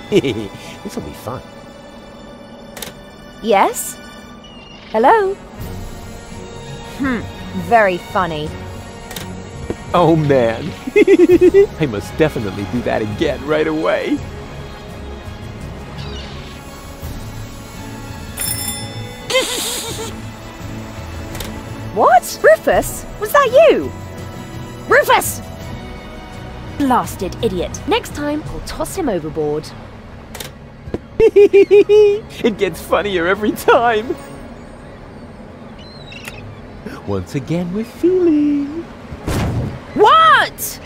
This will be fun. Yes? Hello? Very funny. Oh man, I must definitely do that again right away. What? Ruфъс? Was that you? Ruфъс! Blasted idiot. Next time, I'll toss him overboard. It gets funnier every time. Once again with feeling. What?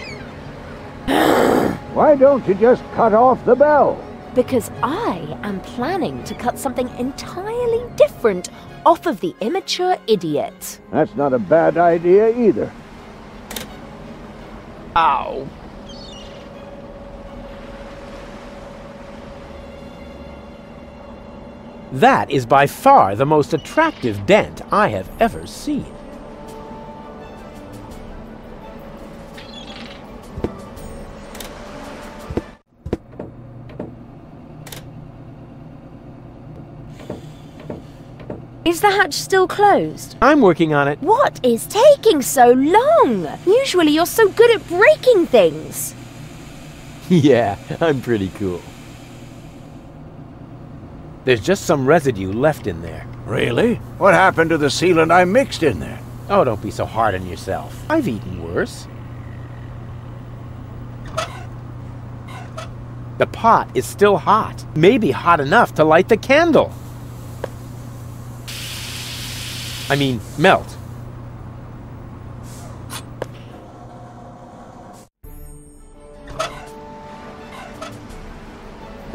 Why don't you just cut off the bell? Because I am planning to cut something entirely different off of the immature idiot. That's not a bad idea either. Ow. That is by far the most attractive dent I have ever seen. Is the hatch still closed? I'm working on it. What is taking so long? Usually you're so good at breaking things. Yeah, I'm pretty cool. There's just some residue left in there. Really? What happened to the sealant I mixed in there? Oh, don't be so hard on yourself. I've eaten worse. The pot is still hot. Maybe hot enough to light the candle. I mean, melt.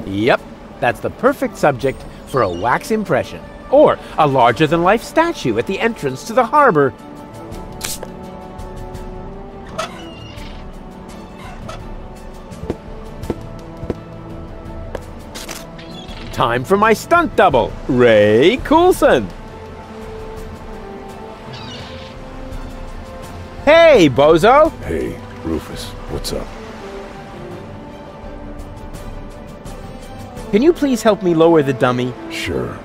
Yep, that's the perfect subject for a wax impression. Or a larger-than-life statue at the entrance to the harbor. Time for my stunt double, Ray Coulson. Hey, bozo! Hey, Ruфъс, what's up? Can you please help me lower the dummy? Sure.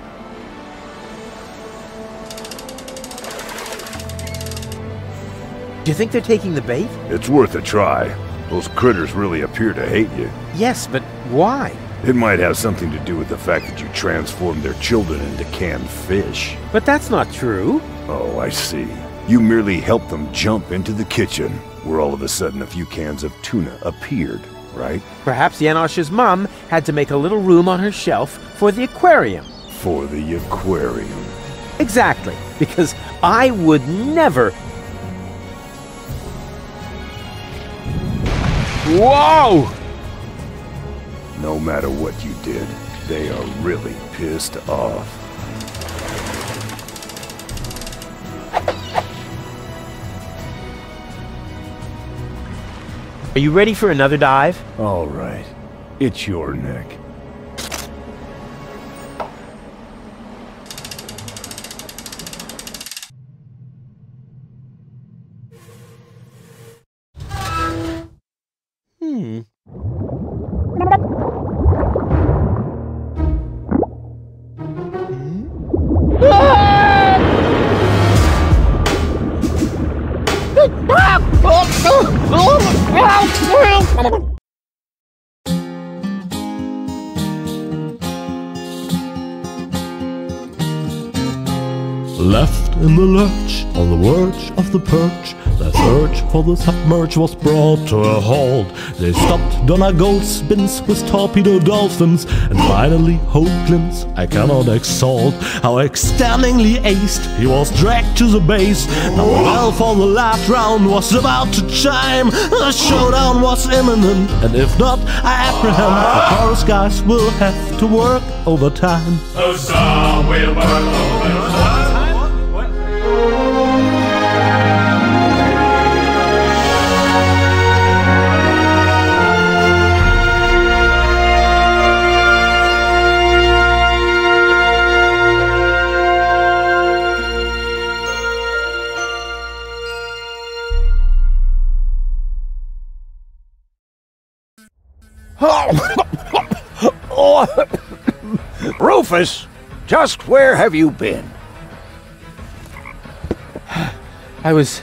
Do you think they're taking the bait? It's worth a try. Those critters really appear to hate you. Yes, but why? It might have something to do with the fact that you transformed their children into canned fish. But that's not true. Oh, I see. You merely helped them jump into the kitchen, where all of a sudden a few cans of tuna appeared, right? Perhaps Janosch's mom had to make a little room on her shelf for the aquarium. For the aquarium. Exactly, because I would never... Whoa! No matter what you did, they are really pissed off. Are you ready for another dive? All right. It's your neck. Left in the lurch, on the verge of the perch, the search for the submerge was brought to a halt. They stopped Donna Goldspins with torpedo dolphins, and finally Hoaglands I cannot exalt. How extendingly aced he was dragged to the base. Now the bell for the last round was about to chime. The showdown was imminent, and if not, I apprehend the chorus guys will have to work overtime. Oh, some will work overtime. Oh, Ruфъс, just where have you been? I was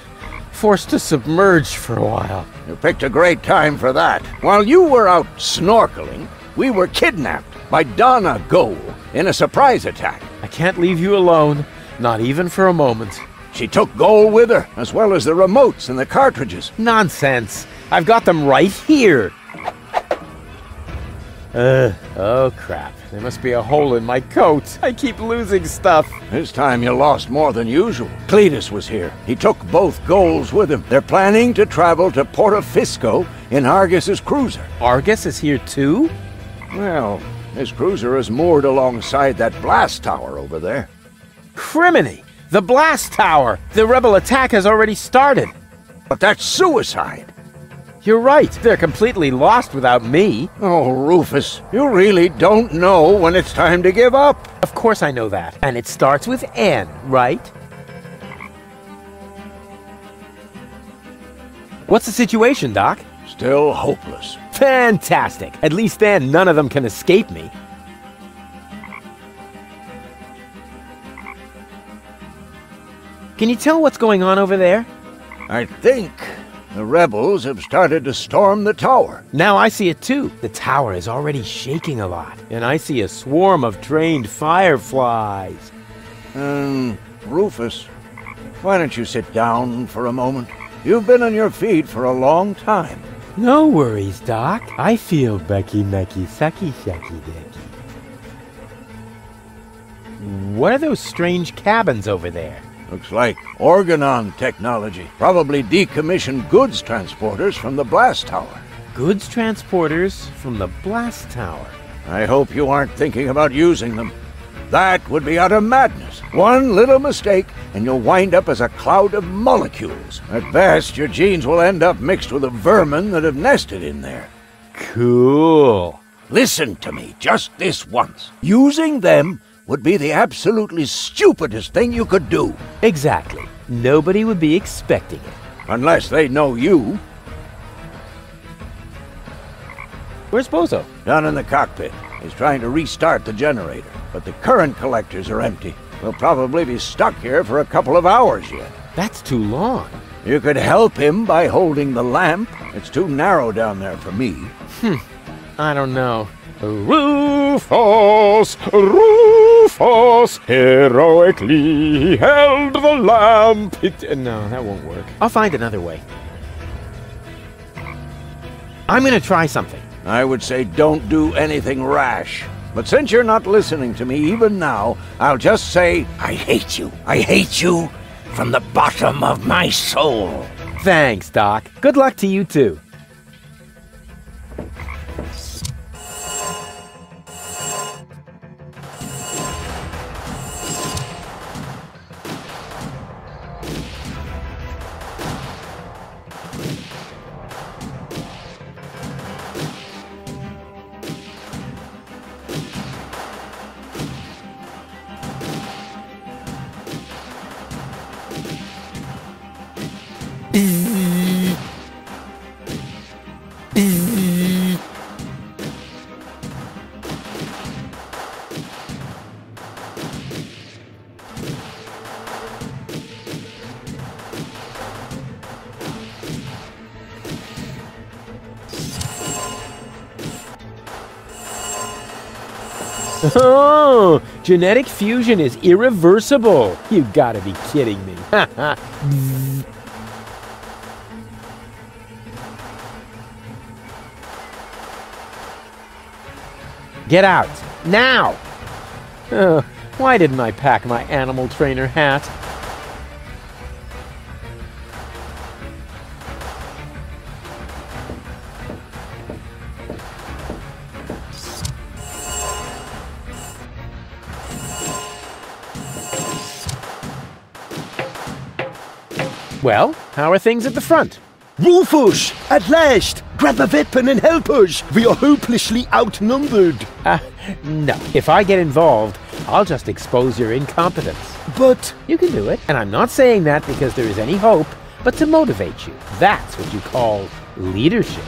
forced to submerge for a while. You picked a great time for that. While you were out snorkeling, we were kidnapped by Donna Goal in a surprise attack. I can't leave you alone, not even for a moment. She took Goal with her, as well as the remotes and the cartridges. Nonsense. I've got them right here. Oh crap. There must be a hole in my coat. I keep losing stuff. This time you lost more than usual. Cletus was here. He took both Goals with him. They're planning to travel to Portofisco in Argus's cruiser. Argus is here too? Well, his cruiser is moored alongside that blast tower over there. Criminy! The blast tower! The rebel attack has already started. But that's suicide. You're right. They're completely lost without me. Oh, Ruфъс, you really don't know when it's time to give up. Of course I know that. And it starts with N, right? What's the situation, Doc? Still hopeless. Fantastic. At least then none of them can escape me. Can you tell what's going on over there? I think the rebels have started to storm the tower. Now I see it too. The tower is already shaking a lot, and I see a swarm of trained fireflies. Ruфъс, why don't you sit down for a moment? You've been on your feet for a long time. No worries, Doc. I feel Becky Mecky Sucky Shucky Dicky. What are those strange cabins over there? Looks like organon technology. Probably decommissioned goods transporters from the blast tower. Goods transporters from the blast tower. I hope you aren't thinking about using them. That would be utter madness. One little mistake, and you'll wind up as a cloud of molecules. At best, your genes will end up mixed with the vermin that have nested in there. Cool. Listen to me, just this once. Using them would be the absolutely stupidest thing you could do. Exactly. Nobody would be expecting it. Unless they know you. Where's Bozo? Down in the cockpit. He's trying to restart the generator, but the current collectors are empty. We'll probably be stuck here for a couple of hours yet. That's too long. You could help him by holding the lamp. It's too narrow down there for me. I don't know. Ruфъс, Ruфъs, heroically held the lamp. No, that won't work. I'll find another way. I'm gonna try something. I would say don't do anything rash. But since you're not listening to me even now, I'll just say, I hate you. I hate you from the bottom of my soul. Thanks, Doc. Good luck to you too. Oh, genetic fusion is irreversible. You gotta be kidding me. Get out, now! Why didn't I pack my animal trainer hat? Well, how are things at the front? Ruфъс, at last! Grab a weapon and help us! We are hopelessly outnumbered! No. If I get involved, I'll just expose your incompetence. But You can do it, and I'm not saying that because there is any hope, but to motivate you. That's what you call leadership.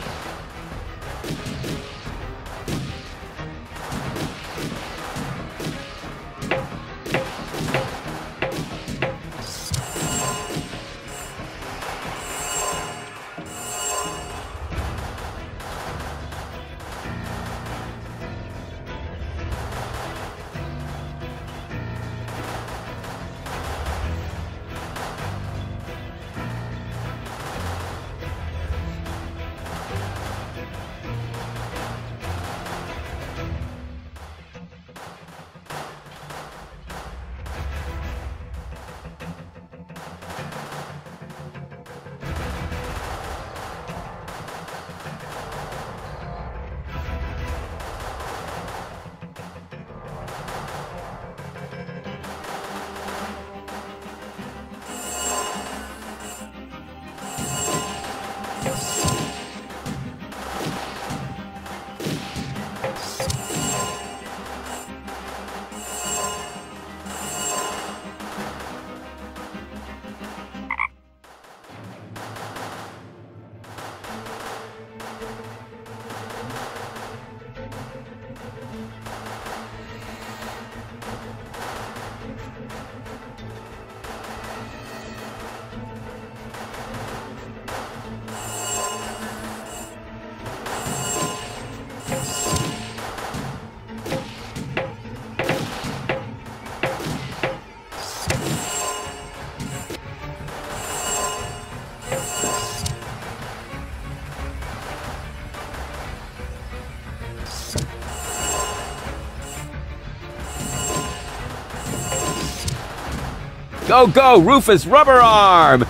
Go, go, Ruфъс, rubber arm!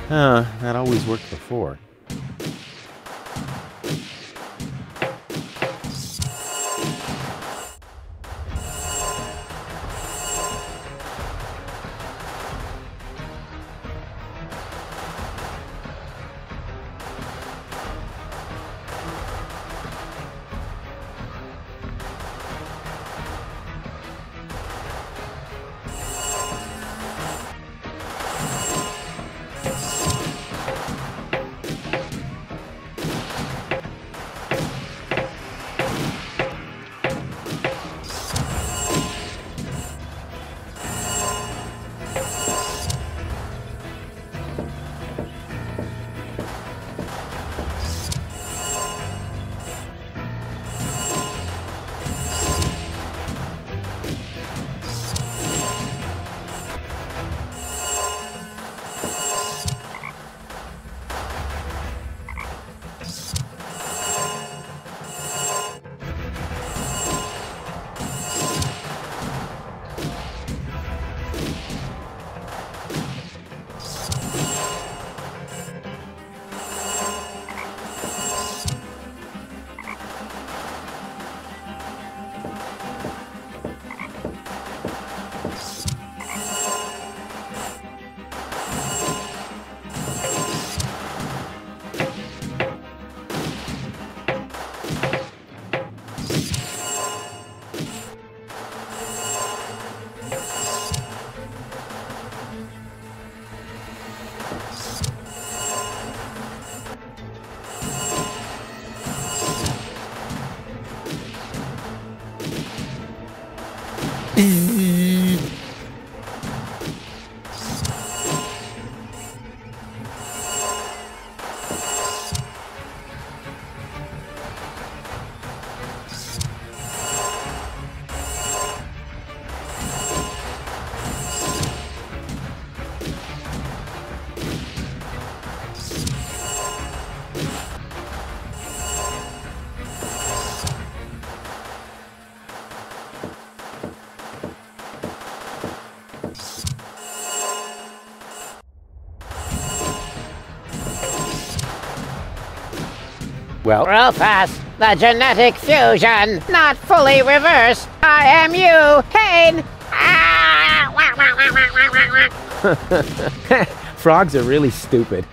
That always worked before. Well, Rufъs, the genetic fusion, not fully reversed. I am you, Cain. frogs are really stupid.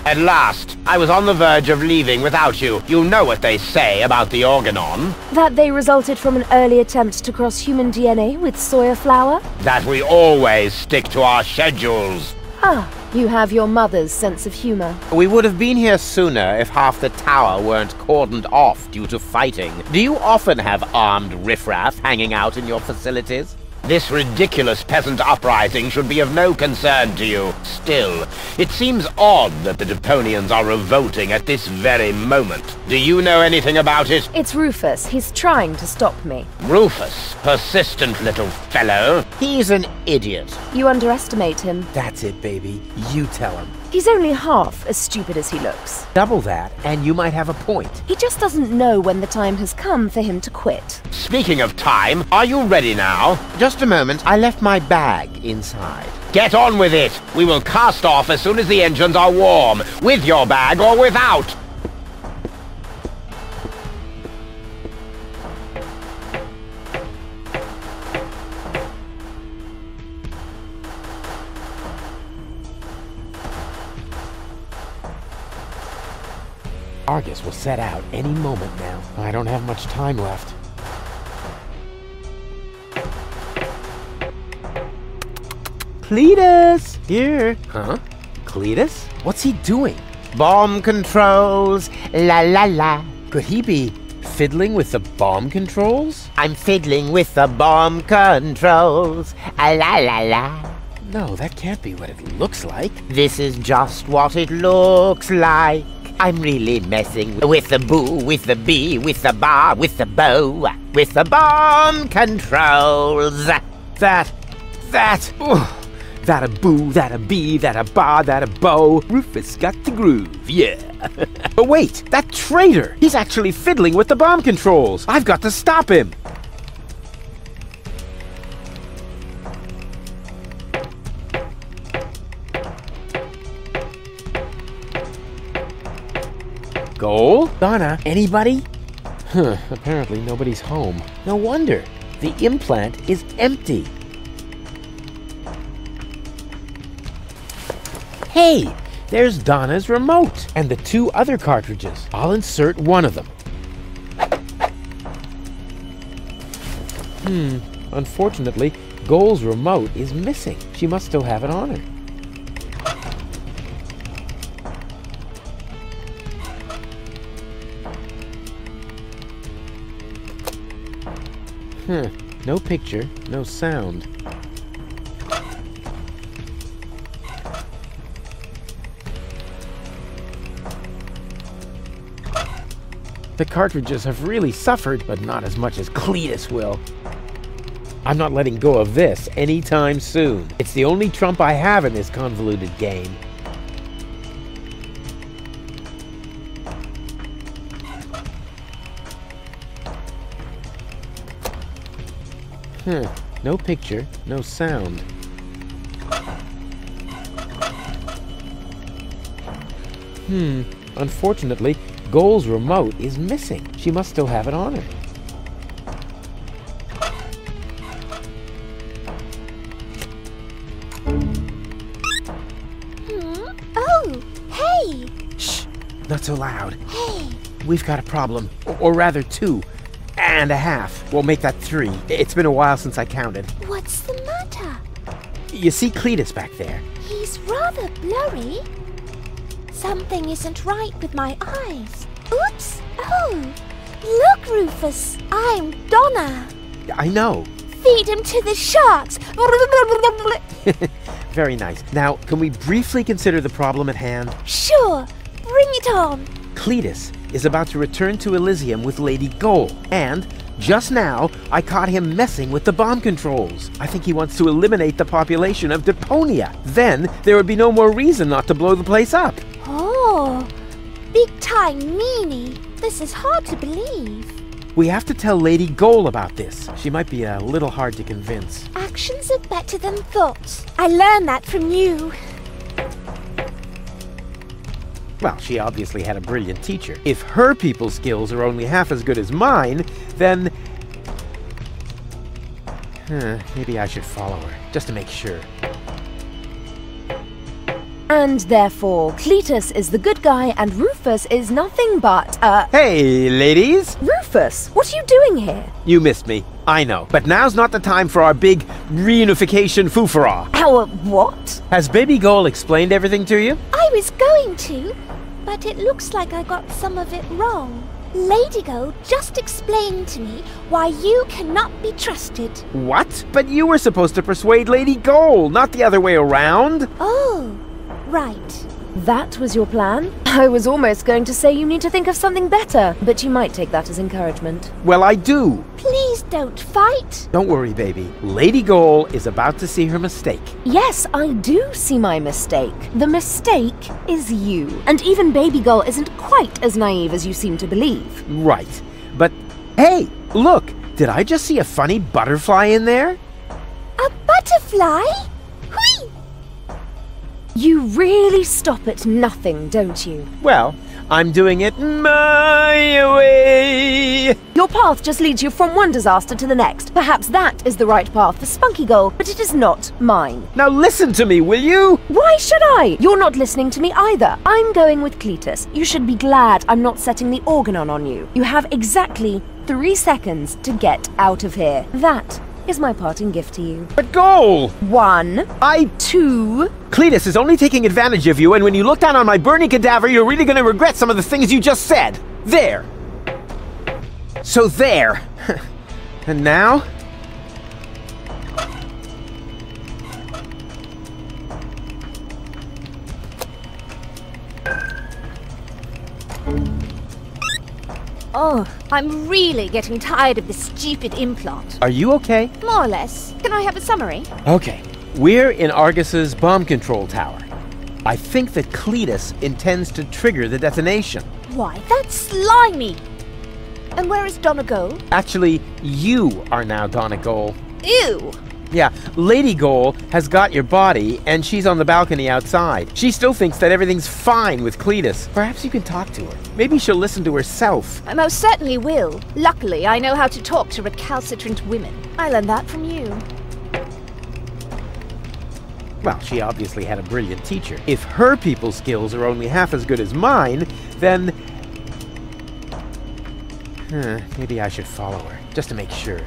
At last! I was on the verge of leaving without you. You know what they say about the organon. That they resulted from an early attempt to cross human DNA with soya flour? That we always stick to our schedules. Ah, you have your mother's sense of humor. We would have been here sooner if half the tower weren't cordoned off due to fighting. Do you often have armed riffraff hanging out in your facilities? This ridiculous peasant uprising should be of no concern to you. Still, it seems odd that the Deponians are revolting at this very moment. Do you know anything about it? It's Ruфъс. He's trying to stop me. Ruфъs, persistent little fellow. He's an idiot. You underestimate him. That's it, baby. You tell him. He's only half as stupid as he looks. Double that, and you might have a point. He just doesn't know when the time has come for him to quit. Speaking of time, are you ready now? Just a moment, I left my bag inside. Get on with it! We will cast off as soon as the engines are warm, with your bag or without! Argus will set out any moment now. I don't have much time left. Cletus! Here. Huh? Cletus? What's he doing? Bomb controls, la la la. Could he be fiddling with the bomb controls? I'm fiddling with the bomb controls, la la la. No, that can't be what it looks like. This is just what it looks like. I'm really messing with the boo, with the bee, with the bar, with the bow, with the bomb controls. That a boo, that a bee, that a bar, that a bow. Ruфъс got the groove, yeah. But wait, that traitor! He's actually fiddling with the bomb controls. I've got to stop him. Goal? Donna, anybody? Apparently nobody's home. No wonder. The implant is empty. Hey, there's Donna's remote and the 2 other cartridges. I'll insert one of them. Unfortunately, Goal's remote is missing. She must still have it on her. No picture, no sound. The cartridges have really suffered, but not as much as Cletus will. I'm not letting go of this anytime soon. It's the only trump I have in this convoluted game. No picture, no sound. Unfortunately, Goal's remote is missing. She must still have it on her. Oh, hey! Shh! Not so loud. Hey! We've got a problem. Or rather 2 and a half. We'll make that 3. It's been a while since I counted. What's the matter? You see Cletus back there? He's rather blurry. Something isn't right with my eyes. Oops! Oh! Look, Ruфъс! I'm Donna! I know. Feed him to the sharks! Very nice. Now, can we briefly consider the problem at hand? Sure! Bring it on! Cletus is about to return to Elysium with Lady Goal, and just now, I caught him messing with the bomb controls. I think he wants to eliminate the population of Deponia. Then, there would be no more reason not to blow the place up. Oh! Big time meanie! This is hard to believe. We have to tell Lady Goal about this. She might be a little hard to convince. Actions are better than thoughts. I learned that from you. Well, she obviously had a brilliant teacher. If her people skills are only half as good as mine, then... maybe I should follow her, just to make sure. And therefore, Cletus is the good guy and Ruфъс is nothing but Hey, ladies! Ruфъs, what are you doing here? You missed me, I know. But now's not the time for our big reunification foofara. Our what? Has Baby Goal explained everything to you? I was going to, but it looks like I got some of it wrong. Lady Goal just explained to me why you cannot be trusted. What? But you were supposed to persuade Lady Goal, not the other way around. Oh, right. That was your plan? I was almost going to say you need to think of something better, but you might take that as encouragement. Well, I do. Please don't fight. Don't worry, baby. Lady Goal is about to see her mistake. Yes, I do see my mistake. The mistake is you. And even Baby Goal isn't quite as naive as you seem to believe. Right. But, hey, look! Did I just see a funny butterfly in there? A butterfly? Whee! You really stop at nothing, don't you? Well, I'm doing it my way. Your path just leads you from one disaster to the next. Perhaps that is the right path for Spunky Goal, but it is not mine. Now listen to me, will you? Why should I? You're not listening to me either. I'm going with Cletus. You should be glad I'm not setting the organon on you. You have exactly 3 seconds to get out of here. That is my parting gift to you. But Goal! 1, 2... Cletus is only taking advantage of you, and when you look down on my burning cadaver, you're really gonna regret some of the things you just said. There. So there. And now? Oh, I'm really getting tired of this stupid implant. Are you okay? More or less. Can I have a summary? Okay. We're in Argus's bomb control tower. I think that Cletus intends to trigger the detonation. Why, that's slimy! And where is Donna Goal? Actually, you are now Donna Goal. Ew! Yeah, Lady Goal has got your body, and she's on the balcony outside. She still thinks that everything's fine with Cletus. Perhaps you can talk to her. Maybe she'll listen to herself. I most certainly will. Luckily, I know how to talk to recalcitrant women. I learned that from you. Well, she obviously had a brilliant teacher. If her people skills are only half as good as mine, then... maybe I should follow her, just to make sure.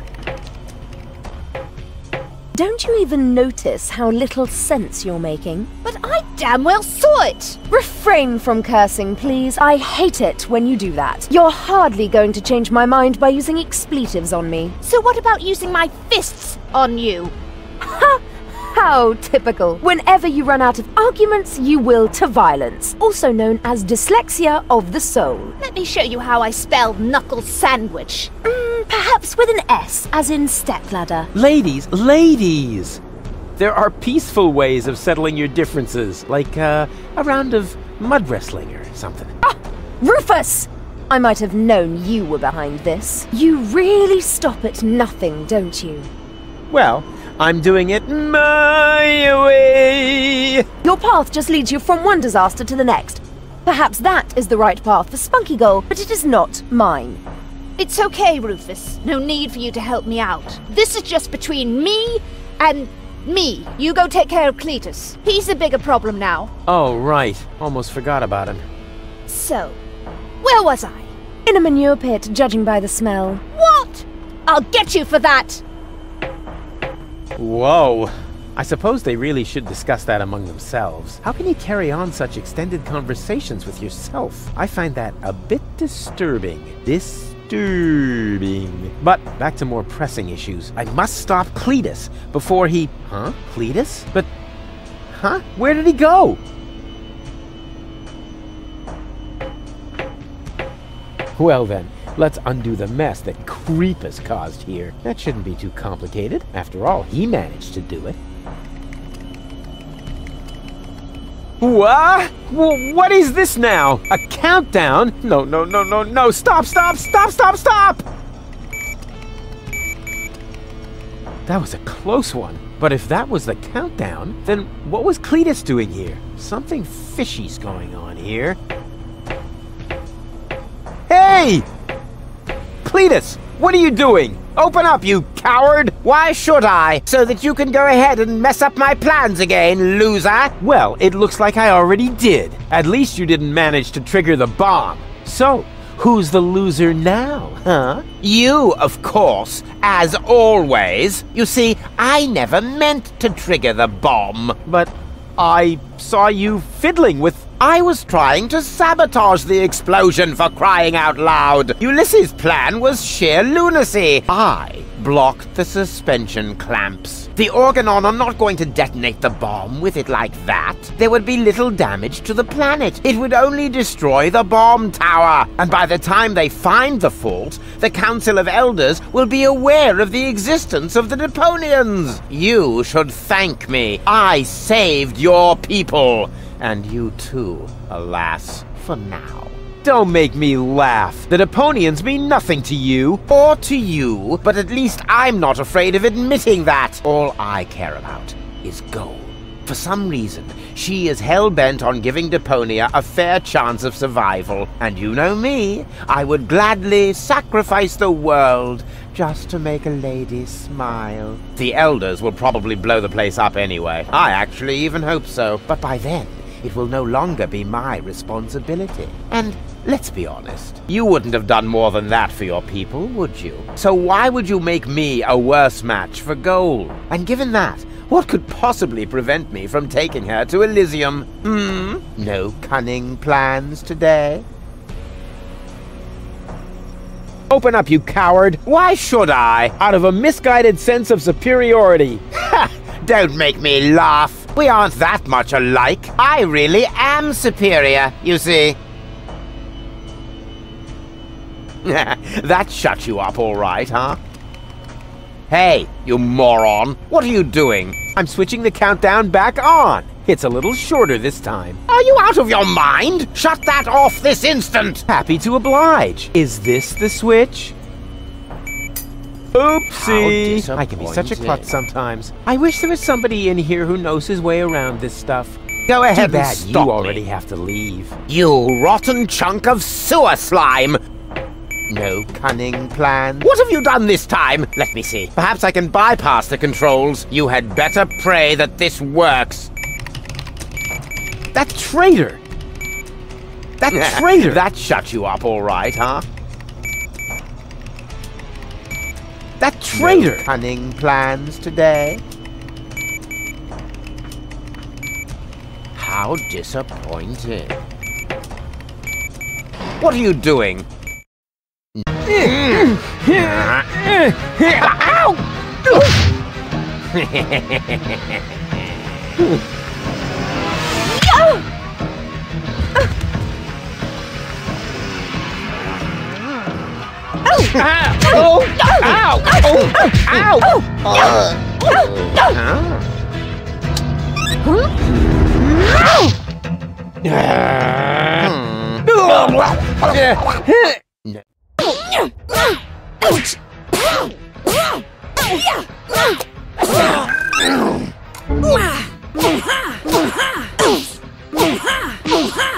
Don't you even notice how little sense you're making? But I damn well saw it! Refrain from cursing, please. I hate it when you do that. You're hardly going to change my mind by using expletives on me. So what about using my fists on you? Ha! How typical. Whenever you run out of arguments, you will to violence, also known as dyslexia of the soul. Let me show you how I spell knuckle sandwich. Perhaps with an S, as in stepladder. Ladies, ladies! There are peaceful ways of settling your differences, like a round of mud wrestling or something. Ah! Ruфъс! I might have known you were behind this. You really stop at nothing, don't you? Well, I'm doing it my way. Your path just leads you from one disaster to the next. Perhaps that is the right path for Spunky Goal, but it is not mine. It's okay, Ruфъс. No need for you to help me out. This is just between me and me. You go take care of Cletus. He's the bigger problem now. Oh, right. Almost forgot about him. So, where was I? In a manure pit, judging by the smell. What? I'll get you for that! Whoa. I suppose they really should discuss that among themselves. How can you carry on such extended conversations with yourself? I find that a bit disturbing. But back to more pressing issues. I must stop Cletus before he... Huh? Cletus? But... Huh? Where did he go? Well then, let's undo the mess that Creepus caused here. That shouldn't be too complicated. After all, he managed to do it. What? What is this now? A countdown? No, no, no, no, no. Stop, stop, stop, stop, stop! That was a close one. But if that was the countdown, then what was Cletus doing here? Something fishy's going on here. Hey! Cletus, what are you doing? Open up, you coward! Why should I? So that you can go ahead and mess up my plans again, loser? Well, it looks like I already did. At least you didn't manage to trigger the bomb. So, who's the loser now, huh? You, of course, as always. You see, I never meant to trigger the bomb. But I saw you fiddling with... I was trying to sabotage the explosion, for crying out loud. Ulysses' plan was sheer lunacy. I blocked the suspension clamps. The organon are not going to detonate the bomb with it like that. There would be little damage to the planet. It would only destroy the bomb tower. And by the time they find the fault, the Council of Elders will be aware of the existence of the Deponians. You should thank me. I saved your people. And you too, alas, for now. Don't make me laugh. The Deponians mean nothing to you. Or to you, but at least I'm not afraid of admitting that. All I care about is gold. For some reason, she is hell-bent on giving Deponia a fair chance of survival. And you know me, I would gladly sacrifice the world just to make a lady smile. The elders will probably blow the place up anyway. I actually even hope so. But by then, it will no longer be my responsibility. And let's be honest, you wouldn't have done more than that for your people, would you? So why would you make me a worse match for gold? And given that, what could possibly prevent me from taking her to Elysium? No cunning plans today? Open up, you coward! Why should I? Out of a misguided sense of superiority. Ha! Don't make me laugh. We aren't that much alike. I really am superior, you see. That shut you up all right, huh? Hey, you moron. What are you doing? I'm switching the countdown back on. It's a little shorter this time. Are you out of your mind? Shut that off this instant! Happy to oblige. Is this the switch? Oopsie! I can be such a klutz sometimes. I wish there was somebody in here who knows his way around this stuff. Go ahead Too and bad stop you already me. have to leave. You rotten chunk of sewer slime! No cunning plans? What have you done this time? Let me see. Perhaps I can bypass the controls. You had better pray that this works. That traitor! That traitor! That shut you up all right, huh? That traitor! No cunning plans today? How disappointing. What are you doing? Ow!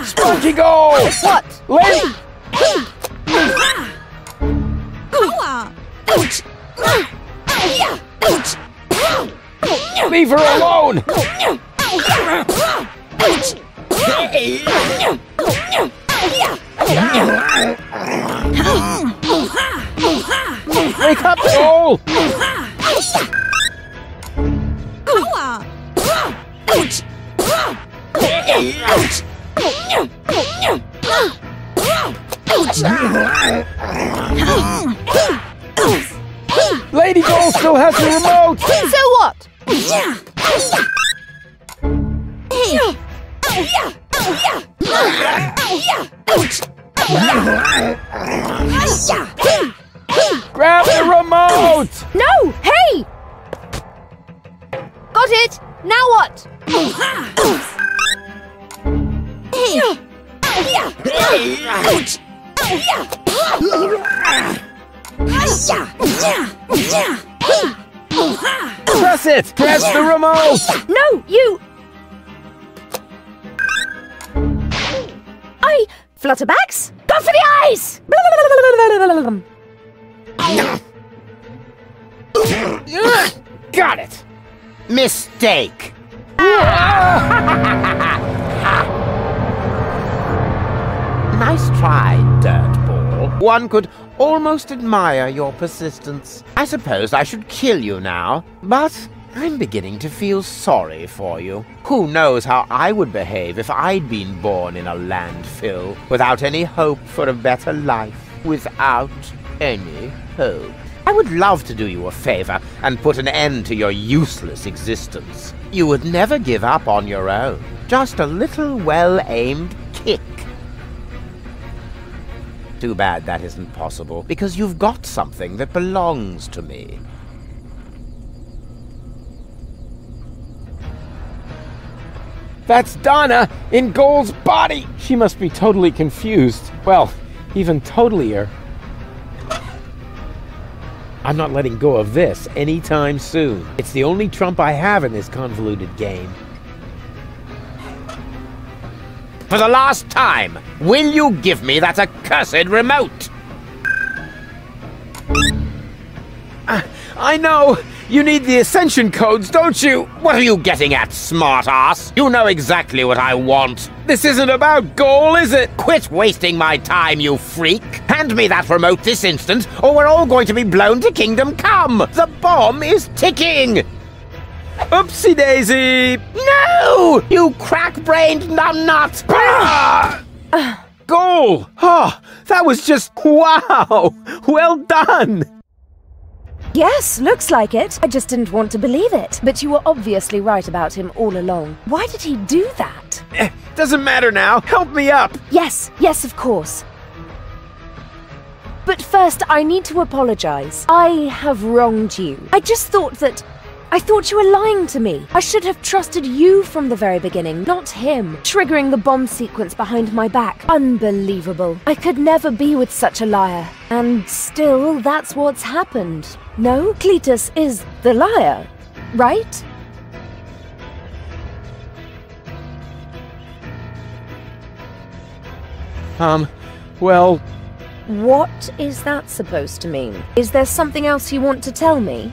Spunky goal! What? Lady! Leave her alone! Wake up, goal! Lady Goal still has the remote! So what? Grab the remote! No! Hey! Got it! Now what? Press it! Press the remote! No, you... Flutterbacks? Go for the eyes! Got it! Mistake! Nice try, dirtball. One could almost admire your persistence. I suppose I should kill you now, but I'm beginning to feel sorry for you. Who knows how I would behave if I'd been born in a landfill, without any hope for a better life, without any hope. I would love to do you a favor and put an end to your useless existence. You would never give up on your own. Just a little well-aimed kick. Too bad that isn't possible, because you've got something that belongs to me. That's Donna in Goal's body! She must be totally confused. Well, even totalier. I'm not letting go of this anytime soon. It's the only trump I have in this convoluted game. For the last time, will you give me that accursed remote? I know! You need the ascension codes, don't you? What are you getting at, smart-ass? You know exactly what I want. This isn't about goal, is it? Quit wasting my time, you freak! Hand me that remote this instant, or we're all going to be blown to Kingdom Come! The bomb is ticking! Oopsie-daisy! No! You crack-brained numbnut! Goal! Oh, that was just wow! Well done! Yes, looks like it. I just didn't want to believe it. But you were obviously right about him all along. Why did he do that? Doesn't matter now. Help me up! Yes, of course. But first, I need to apologize. I have wronged you. I thought you were lying to me. I should have trusted you from the very beginning, not him. Triggering the bomb sequence behind my back. Unbelievable. I could never be with such a liar. And still, that's what's happened. No, Cletus is the liar, right? Well... What is that supposed to mean? Is there something else you want to tell me?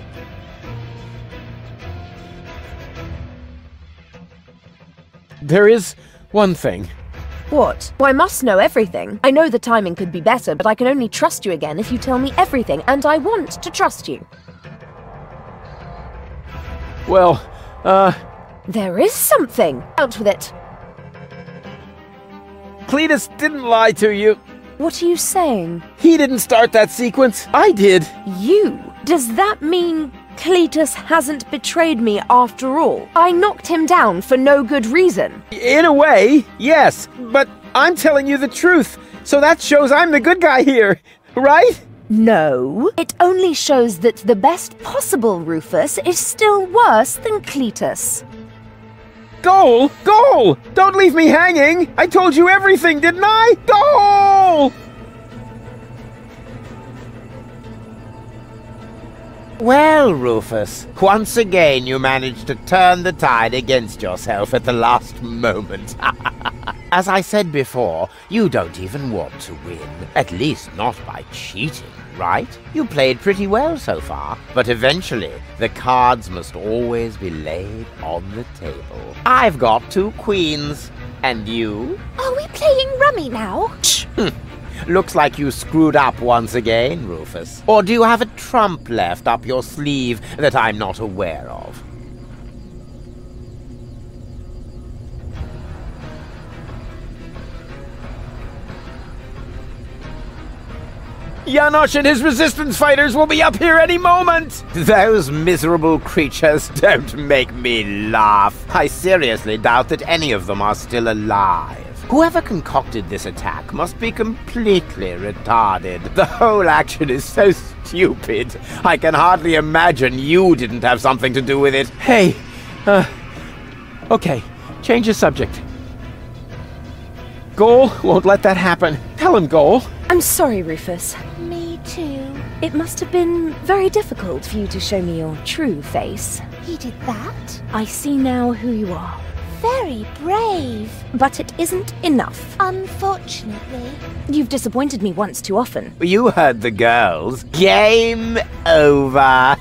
There is one thing. What? Well, I must know everything. I know the timing could be better, but I can only trust you again if you tell me everything, and I want to trust you. Well, There is something. Out with it. Cletus didn't lie to you. What are you saying? He didn't start that sequence. I did. You? Does that mean Cletus hasn't betrayed me after all? I knocked him down for no good reason. In a way, yes. But I'm telling you the truth. So that shows I'm the good guy here, right? No. It only shows that the best possible Ruфus is still worse than Cletus. Goal! Goal! Don't leave me hanging! I told you everything, didn't I? Goal! Well, Ruфus, once again you managed to turn the tide against yourself at the last moment. As I said before, you don't even want to win. At least not by cheating, right? You played pretty well so far, but eventually the cards must always be laid on the table. I've got 2 queens, and you? Are we playing rummy now? Looks like you screwed up once again, Ruфus. Or do you have a trump left up your sleeve that I'm not aware of? Janosch and his resistance fighters will be up here any moment! Those miserable creatures don't make me laugh. I seriously doubt that any of them are still alive. Whoever concocted this attack must be completely retarded. The whole action is so stupid. I can hardly imagine you didn't have something to do with it. Hey, okay, change the subject. Goal won't let that happen. Tell him, Goal. I'm sorry, Ruфus. Me too. It must have been very difficult for you to show me your true face. He did that? I see now who you are. Very brave. But it isn't enough. Unfortunately. You've disappointed me once too often. You heard the girls. Game over.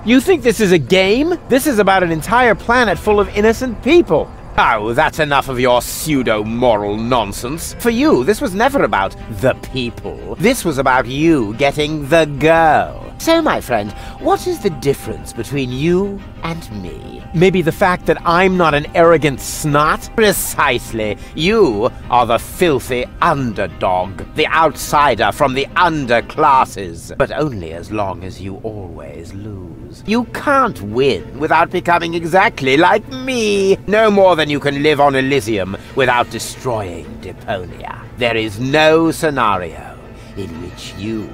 You think this is a game? This is about an entire planet full of innocent people. Oh, that's enough of your pseudo-moral nonsense. For you, this was never about the people. This was about you getting the girl. So, my friend, what is the difference between you and me? Maybe the fact that I'm not an arrogant snot? Precisely. You are the filthy underdog, the outsider from the underclasses. But only as long as you always lose. You can't win without becoming exactly like me. No more than you can live on Elysium without destroying Deponia. There is no scenario in which you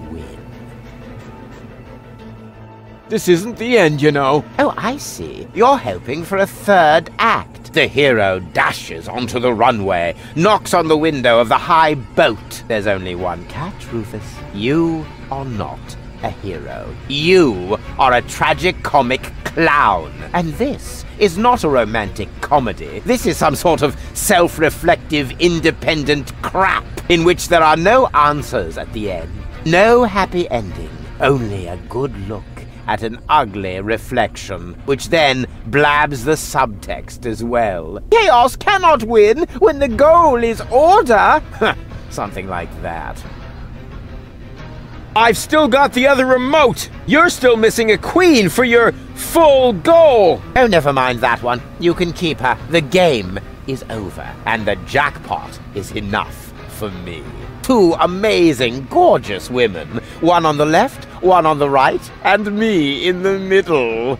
win. This isn't the end, you know. Oh, I see. You're hoping for a third act. The hero dashes onto the runway, knocks on the window of the high boat. There's only one catch, Ruфus. You are not a hero. You are a tragic comic clown. And this is not a romantic comedy. This is some sort of self-reflective, independent crap in which there are no answers at the end. No happy ending, only a good look at an ugly reflection, which then blabs the subtext as well. Chaos cannot win when the goal is order. Something like that. I've still got the other remote! You're still missing a queen for your full goal! Oh, never mind that one. You can keep her. The game is over, and the jackpot is enough for me. 2 amazing, gorgeous women. One on the left, one on the right, and me in the middle.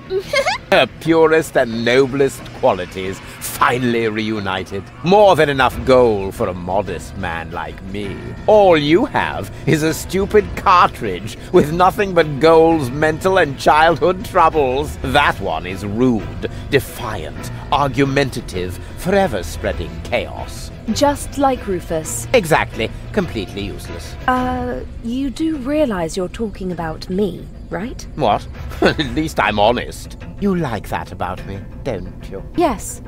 Her purest and noblest qualities finally reunited. More than enough gold for a modest man like me. All you have is a stupid cartridge with nothing but Gold's mental and childhood troubles. That one is rude, defiant, argumentative, forever spreading chaos. Just like Ruфъс. Exactly. Completely useless. You do realize you're talking about me, right? What? At least I'm honest. You like that about me, don't you? Yes.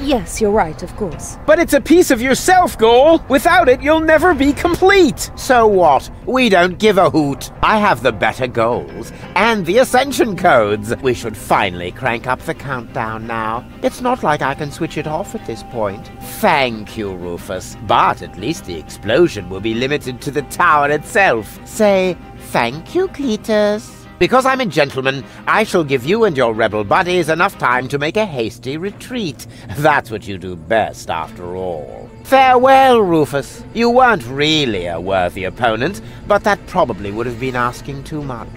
Yes, you're right, of course. But it's a piece of yourself, Goal! Without it, you'll never be complete! So what? We don't give a hoot. I have the better goals and the ascension codes. We should finally crank up the countdown now. It's not like I can switch it off at this point. Thank you, Ruфъс. But at least the explosion will be limited to the tower itself. Say thank you, Cletus. Because I'm a gentleman, I shall give you and your rebel buddies enough time to make a hasty retreat. That's what you do best, after all. Farewell, Ruфъс. You weren't really a worthy opponent, but that probably would have been asking too much.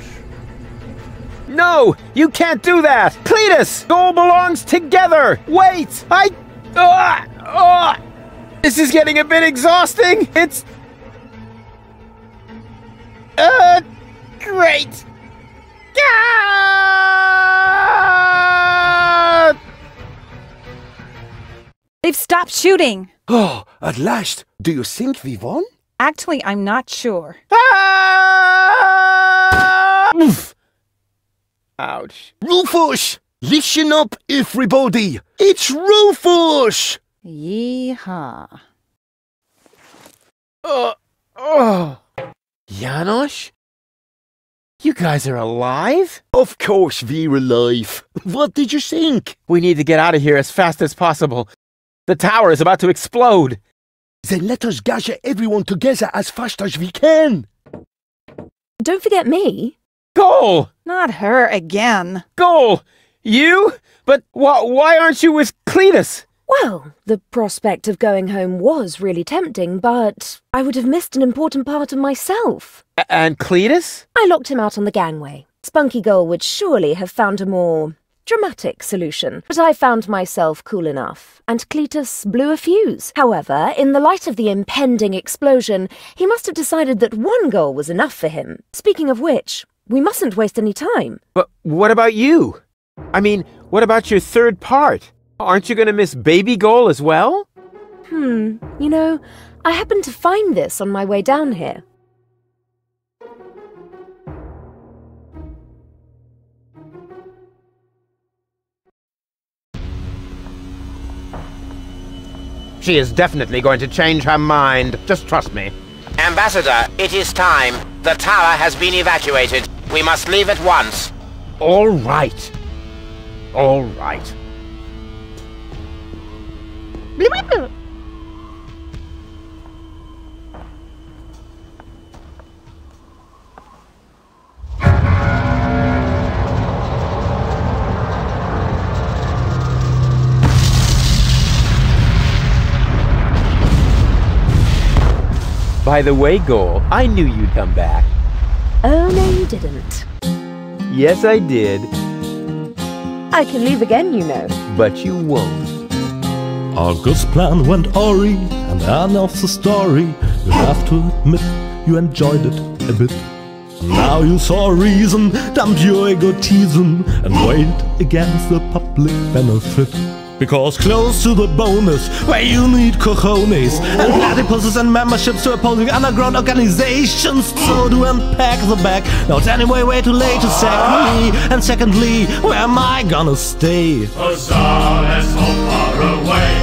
No! You can't do that! Cletus! Goal belongs together! Wait! This is getting a bit exhausting! It's... Great! They've stopped shooting! Oh, at last! Do you think we won? Actually, I'm not sure. Oof. Ouch. Ruфъс! Listen up, everybody! It's Ruфъс! Yeehaw. Janosch? You guys are alive? Of course we're alive. What did you think? We need to get out of here as fast as possible. The tower is about to explode. Then let us gather everyone together as fast as we can. Don't forget me. Goal! Not her again. Goal! You? But why aren't you with Cletus? Well, the prospect of going home was really tempting, but I would have missed an important part of myself. And Cletus? I locked him out on the gangway. Spunky Goal would surely have found a more dramatic solution, but I found myself cool enough, and Cletus blew a fuse. However, in the light of the impending explosion, he must have decided that one goal was enough for him. Speaking of which, we mustn't waste any time. But what about you? I mean, what about your third part? Aren't you going to miss Baby Goal as well? You know, I happened to find this on my way down here. She is definitely going to change her mind. Just trust me. Ambassador, it is time. The tower has been evacuated. We must leave at once. All right. All right. By the way, Goal, I knew you'd come back. Oh, no, you didn't. Yes, I did. I can leave again, you know. But you won't. August's plan went awry, and the end of the story. You have to admit you enjoyed it a bit. Now you saw reason, dump your egotism, and weighed against the public benefit. Because close to the bonus, where you need cojones and platypuses and memberships to opposing underground organizations. So to unpack the bag, now it's anyway way too late to sack me. And secondly, where am I gonna stay? Huzzah, let's all far away.